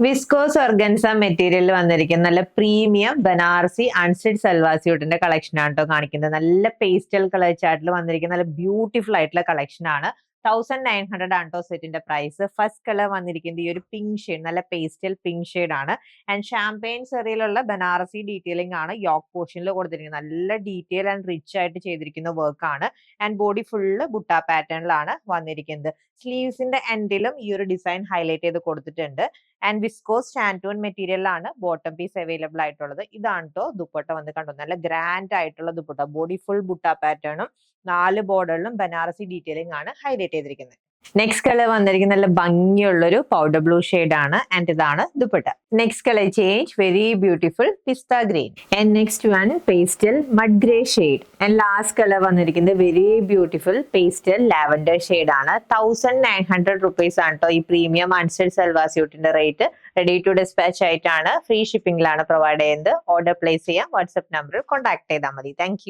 Viscous organza material വന്നിരിക്കുന്ന നല്ല premium Banarasi unstitched salwar സ്യൂട്ടിന്റെ കളക്ഷൻ ആണ് കേട്ടോ കാണിക്കുന്നത്. നല്ല പേസ്റ്റൽ കളർ ചാർട്ടിൽ വന്നിരിക്കുന്ന നല്ല ബ്യൂട്ടിഫുൾ ആയിട്ടുള്ള കളക്ഷൻ ആണ്. 1900 ആണ് കേട്ടോ സെറ്റിന്റെ പ്രൈസ്. ഫസ്റ്റ് കളർ വന്നിരിക്കുന്നത് ഈ ഒരു പിങ്ക് ഷെയ്ഡ്, നല്ല പേസ്റ്റൽ പിങ്ക് ഷെയ്ഡ് ആണ്. ആൻഡ് ഷാമ്പെയിൻ സെറിയിലുള്ള ബനാറസി ഡീറ്റെയിലിംഗ് ആണ് യോക്ക് പോർഷനിൽ കൊടുത്തിരിക്കുന്നത്. നല്ല ഡീറ്റെയിൽ ആൻഡ് റിച്ച് ആയിട്ട് ചെയ്തിരിക്കുന്ന വർക്ക് ആണ്. ആൻഡ് ബോഡി ഫുള്ള് ബുട്ട പാറ്റേണിലാണ് വന്നിരിക്കുന്നത്. സ്ലീവ്സിന്റെ എൻഡിലും ഈ ഒരു ഡിസൈൻ ഹൈലൈറ്റ് ചെയ്ത് കൊടുത്തിട്ടുണ്ട്. ആൻഡ് വിസ്കോസ് ഷാൻറ്റൂൺ മെറ്റീരിയലാണ് ബോട്ടം പീസ് അവൈലബിൾ ആയിട്ടുള്ളത്. ഇതാണ് കേട്ടോ ദുപ്പട്ട വന്ന് കണ്ടു. നല്ല ഗ്രാൻഡ് ആയിട്ടുള്ള ദുപ്പട്ട, ബോഡി ഫുൾ ബുട്ട പാറ്റേണും 4 ബോർഡറിലും ബനാറസി ഡീറ്റെയിലിംഗ് ആണ് ഹൈലൈറ്റ് ചെയ്തിരിക്കുന്നത്. നെക്സ്റ്റ് കളർ വന്നിരിക്കുന്ന നല്ല ഭംഗിയുള്ളൊരു പൗഡർ ബ്ലൂ ഷെയ്ഡ് ആണ്. ആൻഡ് ഇതാണ് dupatta. Next colour change, very beautiful pista green. And next one pastel mud grey shade. And last colour വന്നിരിക്കുന്നത് very beautiful pastel lavender shade ആണ്. 1900 റുപ്പീസ് ആണ് കേട്ടോ ഈ പ്രീമിയം അൺസ്റ്റിച്ച് സൽവാർ സ്യൂട്ടിന്റെ റേറ്റ്. റെഡി ടു ഡിസ്പാച്ച് ആയിട്ടാണ്, free ഷിപ്പിംഗിലാണ് പ്രൊവൈഡ് ചെയ്യുന്നത്. ഓർഡർ പ്ലേസ് ചെയ്യാം, വാട്സ്ആപ്പ് നമ്പറിൽ കോൺടാക്ട് ചെയ്താൽ മതി. താങ്ക്